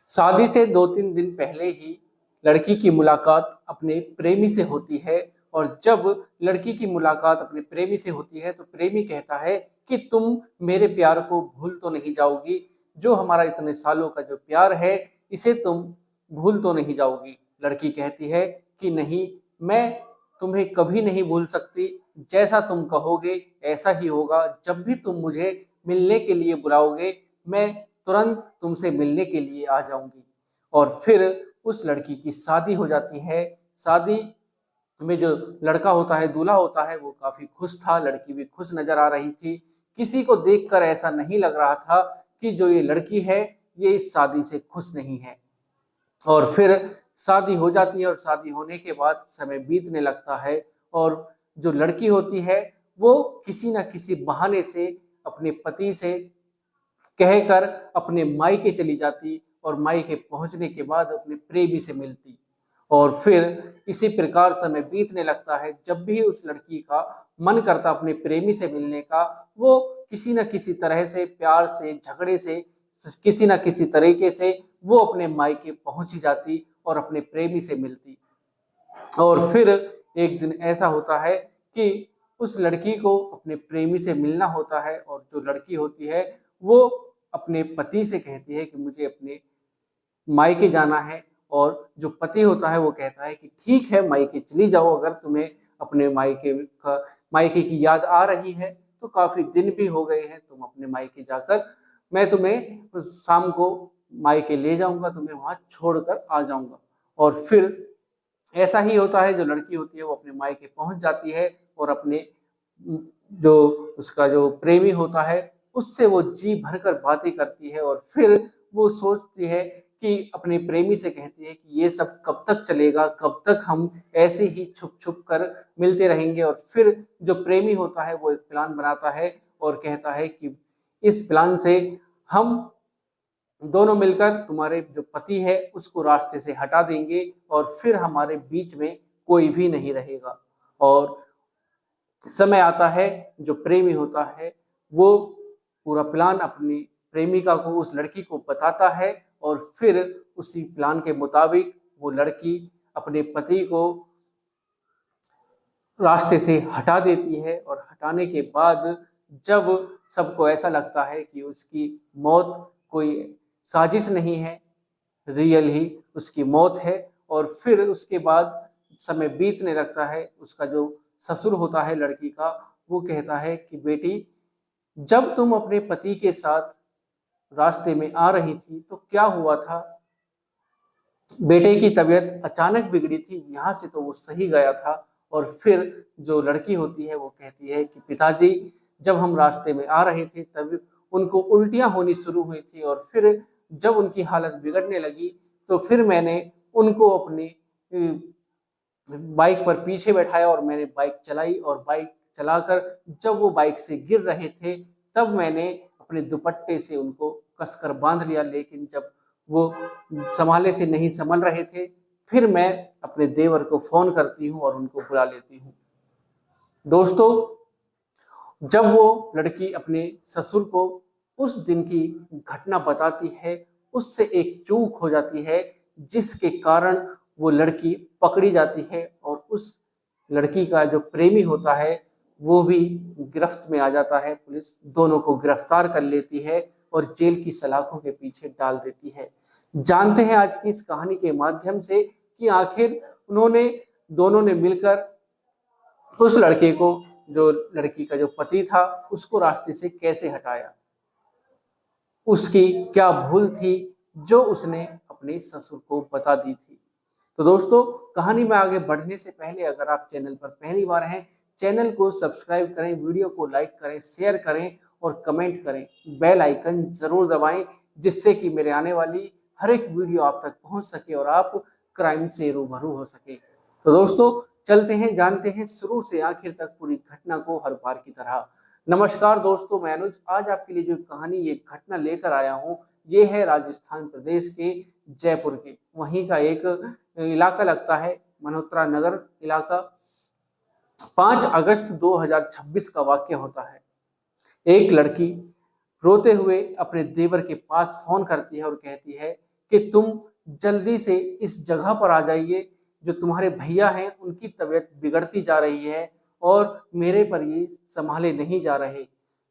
शादी से 2-3 दिन पहले ही लड़की की मुलाकात अपने प्रेमी से होती है। और जब लड़की की मुलाकात अपने प्रेमी से होती है तो प्रेमी कहता है कि तुम मेरे प्यार को भूल तो नहीं जाओगी, जो हमारा इतने सालों का जो प्यार है इसे तुम भूल तो नहीं जाओगी। लड़की कहती है कि नहीं, मैं तुम्हें कभी नहीं भूल सकती, जैसा तुम कहोगे ऐसा ही होगा। जब भी तुम मुझे मिलने के लिए बुलाओगे मैं तुरंत तुमसे मिलने के लिए आ जाऊंगी। और फिर उस लड़की की शादी हो जाती है। शादी में जो लड़का होता है, दूल्हा होता है, वो काफी खुश था, लड़की भी खुश नजर आ रही थी। किसी को देखकर ऐसा नहीं लग रहा था कि जो ये लड़की है ये इस शादी से खुश नहीं है। और फिर शादी हो जाती है और शादी होने के बाद समय बीतने लगता है और जो लड़की होती है वो किसी ना किसी बहाने से अपने पति से कहकर अपने मायके चली जाती और मायके पहुंचने के बाद अपने प्रेमी से मिलती। और फिर इसी प्रकार समय बीतने लगता है। जब भी उस लड़की का मन करता अपने प्रेमी से मिलने का, वो किसी न किसी तरह से, प्यार से, झगड़े से, किसी न किसी तरीके से वो अपने मायके पहुंच ही जाती और अपने प्रेमी से मिलती। और फिर एक दिन ऐसा होता है कि उस लड़की को अपने प्रेमी से मिलना होता है और जो लड़की होती है वो अपने पति से कहती है कि मुझे अपने मायके जाना है। और जो पति होता है वो कहता है कि ठीक है, मायके चली जाओ, अगर तुम्हें अपने मायके की याद आ रही है तो काफी दिन भी हो गए हैं, तुम अपने मायके जाकर, मैं तुम्हें शाम को मायके ले जाऊंगा, तुम्हें वहां छोड़कर आ जाऊंगा। और फिर ऐसा ही होता है, जो लड़की होती है वो अपने मायके पहुंच जाती है और अपने जो उसका जो प्रेमी होता है उससे वो जी भरकर बातें करती है। और फिर वो सोचती है कि अपने प्रेमी से कहती है कि ये सब कब तक चलेगा, कब तक हम ऐसे ही छुप छुप कर मिलते रहेंगे। और फिर जो प्रेमी होता है वो एक प्लान बनाता है और कहता है कि इस प्लान से हम दोनों मिलकर तुम्हारे जो पति है उसको रास्ते से हटा देंगे और फिर हमारे बीच में कोई भी नहीं रहेगा। और समय आता है, जो प्रेमी होता है वो पूरा प्लान अपनी प्रेमिका को, उस लड़की को बताता है। और फिर उसी प्लान के मुताबिक वो लड़की अपने पति को रास्ते से हटा देती है। और हटाने के बाद जब सबको ऐसा लगता है कि उसकी मौत कोई साजिश नहीं है, रियल ही उसकी मौत है। और फिर उसके बाद समय बीतने लगता है, उसका जो ससुर होता है लड़की का, वो कहता है कि बेटी, जब तुम अपने पति के साथ रास्ते में आ रही थी तो क्या हुआ था, बेटे की तबीयत अचानक बिगड़ी थी, यहाँ से तो वो सही गया था। और फिर जो लड़की होती है वो कहती है कि पिताजी, जब हम रास्ते में आ रहे थे तब उनको उल्टियां होनी शुरू हुई थी और फिर जब उनकी हालत बिगड़ने लगी तो फिर मैंने उनको अपनी बाइक पर पीछे बैठाया और मैंने बाइक चलाई। और बाइक चलाकर जब वो बाइक से गिर रहे थे तब मैंने अपने दुपट्टे से उनको कसकर बांध लिया, लेकिन जब वो संभाले से नहीं संभल रहे थे फिर मैं अपने देवर को फोन करती हूँ और उनको बुला लेती हूँ। दोस्तों, जब वो लड़की अपने ससुर को उस दिन की घटना बताती है, उससे एक चूक हो जाती है जिसके कारण वो लड़की पकड़ी जाती है और उस लड़की का जो प्रेमी होता है वो भी गिरफ्त में आ जाता है। पुलिस दोनों को गिरफ्तार कर लेती है और जेल की सलाखों के पीछे डाल देती है। जानते हैं आज की इस कहानी के माध्यम से कि आखिर उन्होंने दोनों ने मिलकर उस लड़के को, जो लड़की का जो पति था, उसको रास्ते से कैसे हटाया, उसकी क्या भूल थी जो उसने अपने ससुर को बता दी थी। तो दोस्तों, कहानी में आगे बढ़ने से पहले अगर आप चैनल पर पहली बार हैं, चैनल को सब्सक्राइब करें, वीडियो को लाइक करें, शेयर करें और कमेंट करें, बेल आइकन जरूर दबाएं, जिससे कि मेरे आने वाली हर एक वीडियो आप तक पहुंच सके और आप क्राइम से रूबरू हो सके। तो दोस्तों, चलते हैं, जानते हैं शुरू से आखिर तक पूरी घटना को हर बार की तरह। नमस्कार दोस्तों, मैं अनुज आज आपके लिए जो कहानी, ये घटना लेकर आया हूँ, ये है राजस्थान प्रदेश के जयपुर के वहीं का एक इलाका लगता है, मल्होत्रा नगर इलाका। 5 अगस्त 2026 का वाक्य होता है। एक लड़की रोते हुए अपने देवर के पास फोन करती है और कहती है कि तुम जल्दी से इस जगह पर आ जाइए, जो तुम्हारे भैया हैं उनकी तबीयत बिगड़ती जा रही है और मेरे पर ये संभाले नहीं जा रहे।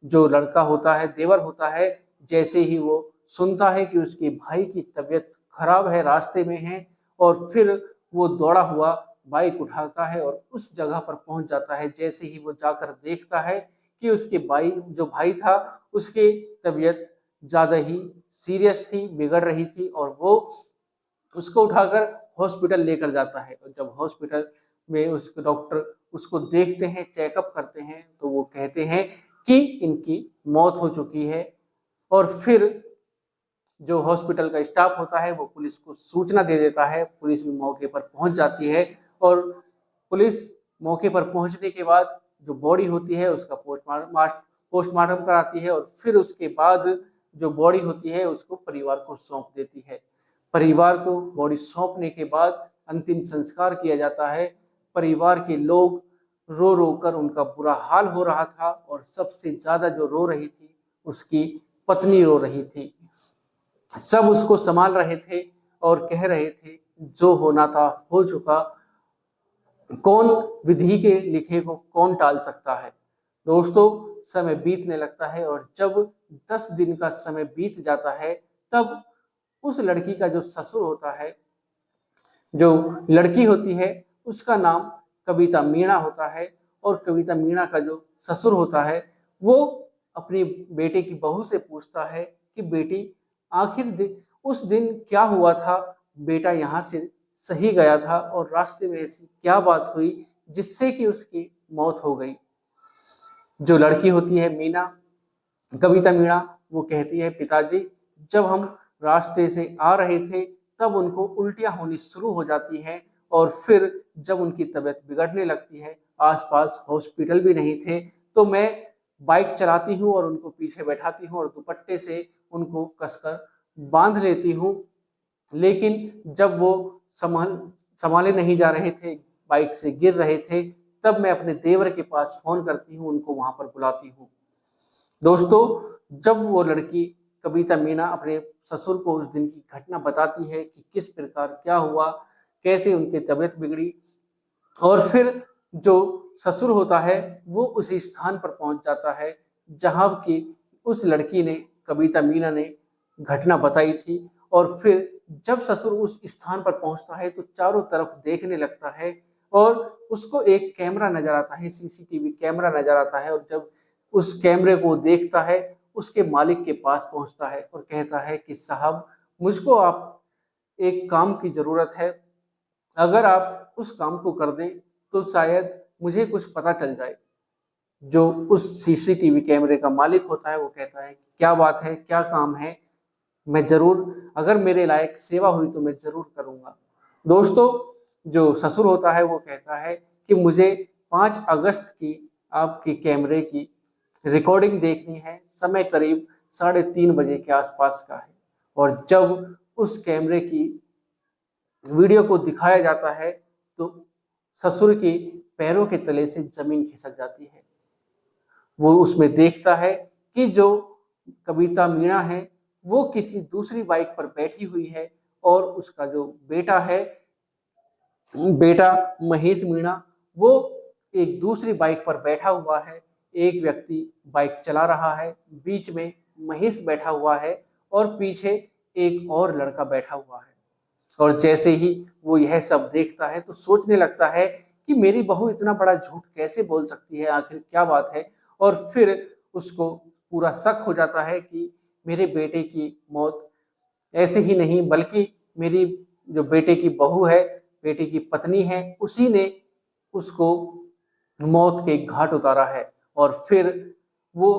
जो लड़का होता है, देवर होता है, जैसे ही वो सुनता है कि उसके भाई की तबीयत खराब है, रास्ते में है, और फिर वो दौड़ा हुआ बाइक उठाता है और उस जगह पर पहुंच जाता है। जैसे ही वो जाकर देखता है कि उसके जो भाई था, उसकी तबीयत ज्यादा ही सीरियस थी, बिगड़ रही थी, और वो उसको उठाकर हॉस्पिटल लेकर जाता है। और जब हॉस्पिटल में उस डॉक्टर उसको देखते हैं, चेकअप करते हैं, तो वो कहते हैं कि इनकी मौत हो चुकी है। और फिर जो हॉस्पिटल का स्टाफ होता है वो पुलिस को सूचना दे देता है। पुलिस भी मौके पर पहुंच जाती है और पुलिस मौके पर पहुंचने के बाद जो बॉडी होती है उसका पोस्टमार्टम कराती है, और फिर उसके बाद जो बॉडी होती है उसको परिवार को सौंप देती है। परिवार को बॉडी सौंपने के बाद अंतिम संस्कार किया जाता है। परिवार के लोग रो रो कर, उनका बुरा हाल हो रहा था, और सबसे ज्यादा जो रो रही थी उसकी पत्नी रो रही थी। सब उसको संभाल रहे थे और कह रहे थे जो होना था हो चुका, कौन विधि के लिखे को कौन टाल सकता है। दोस्तों, समय बीतने लगता है और जब 10 दिन का समय बीत जाता है, तब उस लड़की का जो ससुर होता है, जो लड़की होती है उसका नाम कविता मीणा होता है, और कविता मीणा का जो ससुर होता है वो अपनी बेटे की बहू से पूछता है कि बेटी, आखिर उस दिन क्या हुआ था, बेटा यहाँ से सही गया था और रास्ते में ऐसी क्या बात हुई जिससे कि उसकी मौत हो गई। जो लड़की होती है मीना, कविता मीणा, वो कहती है पिताजी, जब हम रास्ते से आ रहे थे तब उनको उल्टियां होनी शुरू हो जाती हैं, और फिर जब उनकी तबीयत बिगड़ने लगती है, आसपास हॉस्पिटल भी नहीं थे, तो मैं बाइक चलाती हूँ और उनको पीछे बैठाती हूँ और दुपट्टे से उनको कसकर बांध लेती हूँ। लेकिन जब वो संभाले नहीं जा रहे थे, बाइक से गिर रहे थे, तब मैं अपने देवर के पास फोन करती हूँ, उनको वहां पर बुलाती हूँ। दोस्तों, जब वो लड़की कविता मीना अपने ससुर को उस दिन की घटना बताती है कि किस प्रकार क्या हुआ, कैसे उनकी तबीयत बिगड़ी, और फिर जो ससुर होता है वो उसी स्थान पर पहुंच जाता है जहां की उस लड़की ने, कविता मीना ने घटना बताई थी। और फिर जब ससुर उस स्थान पर पहुंचता है तो चारों तरफ देखने लगता है, और उसको एक कैमरा नजर आता है, सीसीटीवी कैमरा नजर आता है, और जब उस कैमरे को देखता है, उसके मालिक के पास पहुंचता है और कहता है कि साहब, मुझको आप एक काम की जरूरत है, अगर आप उस काम को कर दें तो शायद मुझे कुछ पता चल जाए। जो उस सीसीटीवी कैमरे का मालिक होता है वो कहता है क्या बात है, क्या काम है, मैं जरूर, अगर मेरे लायक सेवा हुई तो मैं जरूर करूंगा। दोस्तों, जो ससुर होता है वो कहता है कि मुझे 5 अगस्त की आपके कैमरे की रिकॉर्डिंग देखनी है, समय करीब 3:30 बजे के आसपास का है। और जब उस कैमरे की वीडियो को दिखाया जाता है तो ससुर के पैरों के तले से जमीन खिसक जाती है। वो उसमें देखता है कि जो कविता मीणा है वो किसी दूसरी बाइक पर बैठी हुई है, और उसका जो बेटा है, बेटा महेश मीणा, वो एक दूसरी बाइक पर बैठा हुआ है। एक व्यक्ति बाइक चला रहा है, बीच में महेश बैठा हुआ है और पीछे एक और लड़का बैठा हुआ है। और जैसे ही वो यह सब देखता है तो सोचने लगता है कि मेरी बहू इतना बड़ा झूठ कैसे बोल सकती है, आखिर क्या बात है। और फिर उसको पूरा शक हो जाता है कि मेरे बेटे की मौत ऐसे ही नहीं, बल्कि मेरी जो बेटे की बहू है, बेटे की पत्नी है, उसी ने उसको मौत के घाट उतारा है। और फिर वो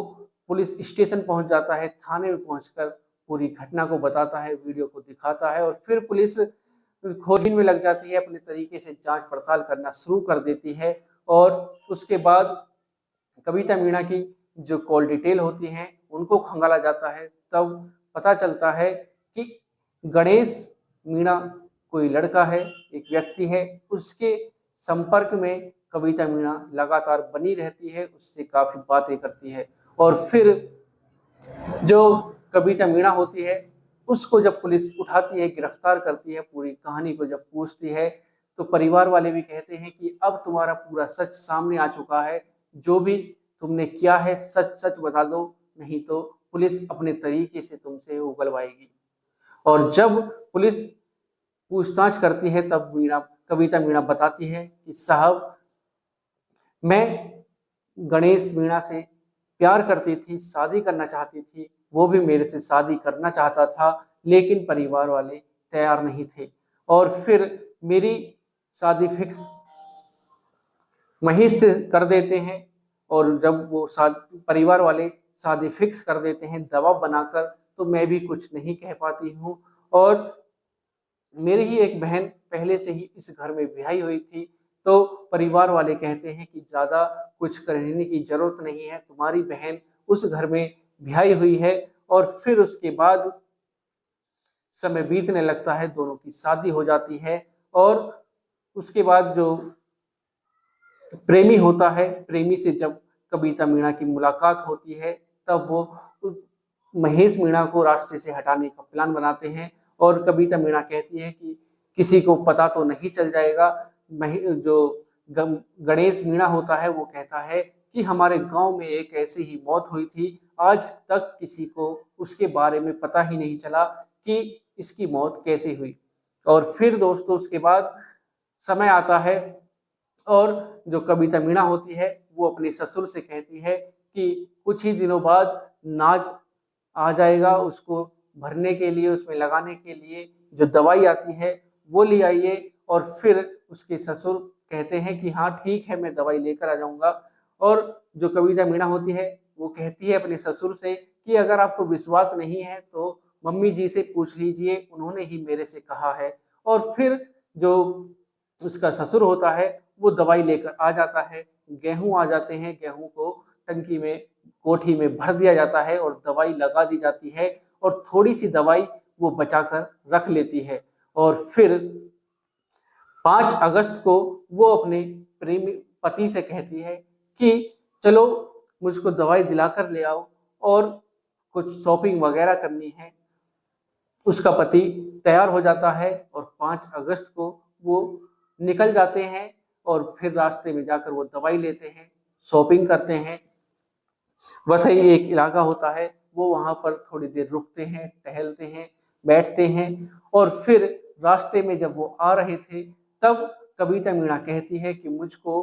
पुलिस स्टेशन पहुंच जाता है, थाने में पहुंचकर पूरी घटना को बताता है, वीडियो को दिखाता है, और फिर पुलिस खोजबीन में लग जाती है, अपने तरीके से जांच पड़ताल करना शुरू कर देती है। और उसके बाद कविता मीणा की जो कॉल डिटेल होती हैं उनको खंगाला जाता है। तब पता चलता है कि गणेश मीणा कोई लड़का है, एक व्यक्ति है, उसके संपर्क में कविता मीणा लगातार बनी रहती है, उससे काफी बातें करती है। और फिर जो कविता मीणा होती है उसको जब पुलिस उठाती है, गिरफ्तार करती है, पूरी कहानी को जब पूछती है, तो परिवार वाले भी कहते हैं कि अब तुम्हारा पूरा सच सामने आ चुका है, जो भी तुमने किया है सच सच बता दो, नहीं तो पुलिस अपने तरीके से तुमसे उगलवाएगी। और जब पुलिस पूछताछ करती है तब कविता मीणा बताती है कि साहब, मैं गणेश मीणा से प्यार करती थी, शादी करना चाहती थी, वो भी मेरे से शादी करना चाहता था, लेकिन परिवार वाले तैयार नहीं थे। और फिर मेरी शादी फिक्स महेश से कर देते हैं। और जब वो परिवार वाले शादी फिक्स कर देते हैं दबाव बनाकर, तो मैं भी कुछ नहीं कह पाती हूँ। और मेरी ही एक बहन पहले से ही इस घर में ब्याही हुई थी, तो परिवार वाले कहते हैं कि ज्यादा कुछ करने की जरूरत नहीं है, तुम्हारी बहन उस घर में ब्याही हुई है। और फिर उसके बाद समय बीतने लगता है, दोनों की शादी हो जाती है। और उसके बाद जो प्रेमी होता है, प्रेमी से जब कविता मीणा की मुलाकात होती है, तब वो महेश मीणा को रास्ते से हटाने का प्लान बनाते हैं। और कविता मीणा कहती है कि किसी को पता तो नहीं चल जाएगा। जो गणेश मीणा होता है वो कहता है कि हमारे गांव में एक ऐसी ही मौत हुई थी, आज तक किसी को उसके बारे में पता ही नहीं चला कि इसकी मौत कैसे हुई। और फिर दोस्तों उसके बाद समय आता है, और जो कविता मीणा होती है वो अपने ससुर से कहती है कि कुछ ही दिनों बाद नाज आ जाएगा, उसको भरने के लिए, उसमें लगाने के लिए जो दवाई आती है वो ले आइए। और फिर उसके ससुर कहते हैं कि हाँ ठीक है, मैं दवाई लेकर आ जाऊंगा। और जो कविता मीणा होती है वो कहती है अपने ससुर से कि अगर आपको विश्वास नहीं है तो मम्मी जी से पूछ लीजिए, उन्होंने ही मेरे से कहा है। और फिर जो उसका ससुर होता है वो दवाई लेकर आ जाता है, गेहूं आ जाते हैं, गेहूं को टंकी में, कोठी में भर दिया जाता है और दवाई लगा दी जाती है। और थोड़ी सी दवाई वो बचाकर रख लेती है। और फिर 5 अगस्त को वो अपने प्रेमी पति से कहती है कि चलो मुझको दवाई दिलाकर ले आओ और कुछ शॉपिंग वगैरह करनी है। उसका पति तैयार हो जाता है और 5 अगस्त को वो निकल जाते हैं। और फिर रास्ते में जाकर वो दवाई लेते हैं, शॉपिंग करते हैं। वैसे ही एक इलाका होता है, वो वहां पर थोड़ी देर रुकते हैं, टहलते हैं, बैठते हैं। और फिर रास्ते में जब वो आ रहे थे तब कविता मीणा कहती है कि मुझको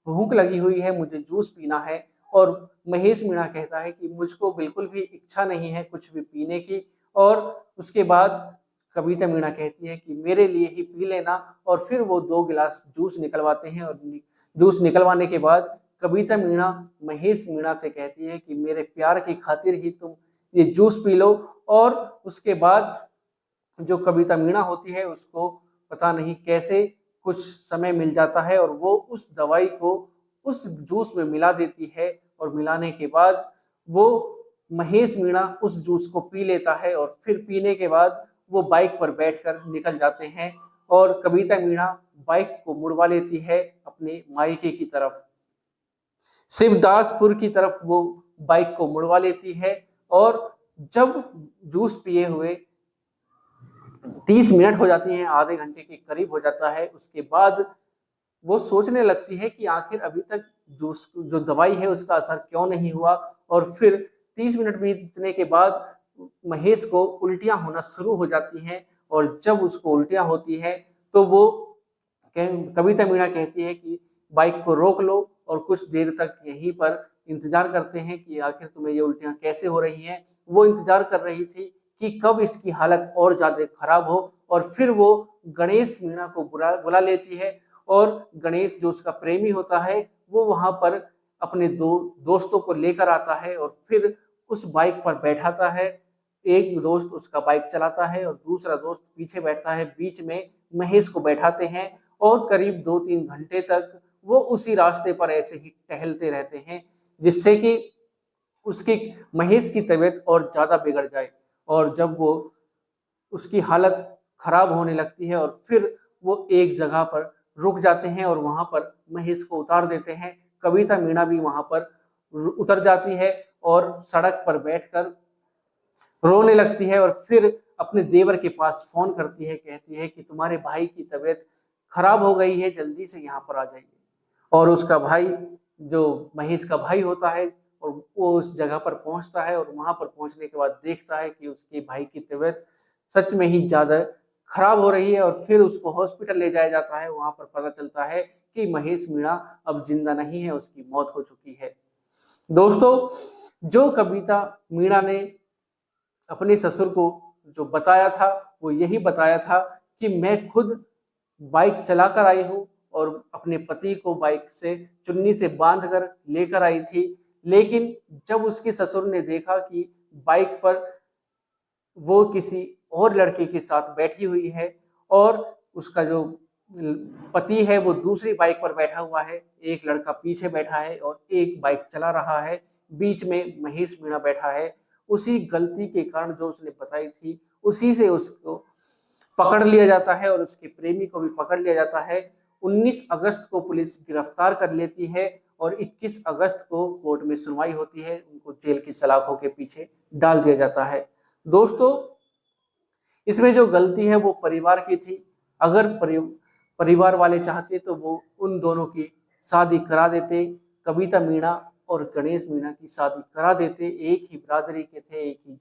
भूख लगी हुई है, मुझे जूस पीना है। और महेश मीणा कहता है कि मुझको बिल्कुल भी इच्छा नहीं है कुछ भी पीने की। और उसके बाद कविता मीणा कहती है कि मेरे लिए ही पी लेना। और फिर वो 2 गिलास जूस निकलवाते हैं। और जूस निकलवाने के बाद कविता मीणा महेश मीणा से कहती है कि मेरे प्यार की खातिर ही तुम ये जूस पी लो। और उसके बाद जो कविता मीणा होती है उसको पता नहीं कैसे कुछ समय मिल जाता है और वो उस दवाई को उस जूस में मिला देती है। और मिलाने के बाद वो महेश मीणा उस जूस को पी लेता है। और फिर पीने के बाद वो बाइक पर बैठकर निकल जाते हैं। और कविता मीणा बाइक को मुड़वा लेती है अपने मायके की तरफ, शिवदासपुर की तरफ वो बाइक को मुड़वा लेती है। और जब जूस पिए हुए 30 मिनट हो जाती हैं, आधे घंटे के करीब हो जाता है, उसके बाद वो सोचने लगती है कि आखिर अभी तक जूस जो दवाई है उसका असर क्यों नहीं हुआ। और फिर 30 मिनट बीतने के बाद महेश को उल्टियां होना शुरू हो जाती हैं। और जब उसको उल्टियां होती है तो वो कविता मीणा कहती है कि बाइक को रोक लो और कुछ देर तक यहीं पर इंतजार करते हैं कि आखिर तुम्हें ये उल्टियां कैसे हो रही हैं। वो इंतजार कर रही थी कि कब इसकी हालत और ज्यादा खराब हो। और फिर वो गणेश मीणा को बुला लेती है। और गणेश जो उसका प्रेमी होता है वो वहां पर अपने 2 दोस्तों को लेकर आता है और फिर उस बाइक पर बैठाता है। एक दोस्त उसका बाइक चलाता है और दूसरा दोस्त पीछे बैठता है, बीच में महेश को बैठाते हैं। और करीब 2-3 घंटे तक वो उसी रास्ते पर ऐसे ही टहलते रहते हैं, जिससे कि उसकी महेश की तबीयत और ज्यादा बिगड़ जाए। और जब वो उसकी हालत खराब होने लगती है और फिर वो एक जगह पर रुक जाते हैं और वहां पर महेश को उतार देते हैं। कविता मीणा भी वहां पर उतर जाती है और सड़क पर बैठकर रोने लगती है और फिर अपने देवर के पास फोन करती है, कहती है कि तुम्हारे भाई की तबीयत खराब हो गई है, जल्दी से यहाँ पर आ जाइए। और उसका भाई, जो महेश का भाई होता है, और वो उस जगह पर पहुंचता है और वहां पर पहुंचने के बाद देखता है कि उसके भाई की तबीयत सच में ही ज्यादा खराब हो रही है और फिर उसको हॉस्पिटल ले जाया जाता है। वहां पर पता चलता है कि महेश मीणा अब जिंदा नहीं है, उसकी मौत हो चुकी है। दोस्तों, जो कविता मीणा ने अपने ससुर को जो बताया था, वो यही बताया था कि मैं खुद बाइक चलाकर आई हूँ और अपने पति को बाइक से चुन्नी से बांध कर लेकर आई थी। लेकिन जब उसके ससुर ने देखा कि बाइक पर वो किसी और लड़के के साथ बैठी हुई है और उसका जो पति है वो दूसरी बाइक पर बैठा हुआ है, एक लड़का पीछे बैठा है और एक बाइक चला रहा है, बीच में महेश मीणा बैठा है। उसी गलती के कारण जो उसने बताई थी, उसी से उसको पकड़ लिया जाता है और उसके प्रेमी को भी पकड़ लिया जाता है। 19 अगस्त को पुलिस गिरफ्तार कर लेती है और 21 अगस्त को कोर्ट में सुनवाई होती है, उनको जेल की सलाखों के पीछे डाल दिया जाता है। दोस्तों, इसमें जो गलती है वो परिवार की थी। अगर परिवार वाले चाहते तो वो उन दोनों की शादी करा देते, कविता मीणा और गणेश मीणा की शादी करा देते। एक ही बिरादरी के थे, एक ही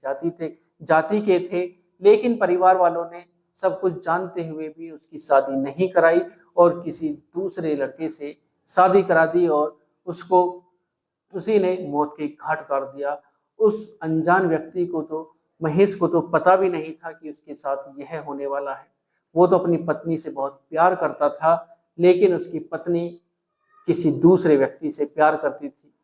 जाति के थे, लेकिन परिवार वालों ने सब कुछ जानते हुए भी उसकी शादी नहीं कराई और किसी दूसरे लड़के से शादी करा दी और उसको उसी ने मौत के घाट उतार दिया। उस अनजान व्यक्ति को तो, महेश को तो पता भी नहीं था कि उसके साथ यह होने वाला है। वो तो अपनी पत्नी से बहुत प्यार करता था, लेकिन उसकी पत्नी किसी दूसरे व्यक्ति से प्यार करती थी।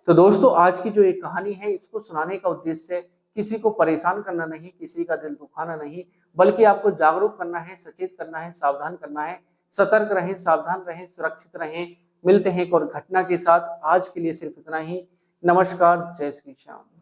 तो दोस्तों, आज की जो ये कहानी है, इसको सुनाने का उद्देश्य किसी को परेशान करना नहीं, किसी का दिल दुखाना नहीं, बल्कि आपको जागरूक करना है, सचेत करना है, सावधान करना है। सतर्क रहें, सावधान रहें, सुरक्षित रहें। मिलते हैं एक और घटना के साथ। आज के लिए सिर्फ इतना ही। नमस्कार, जय श्री श्याम।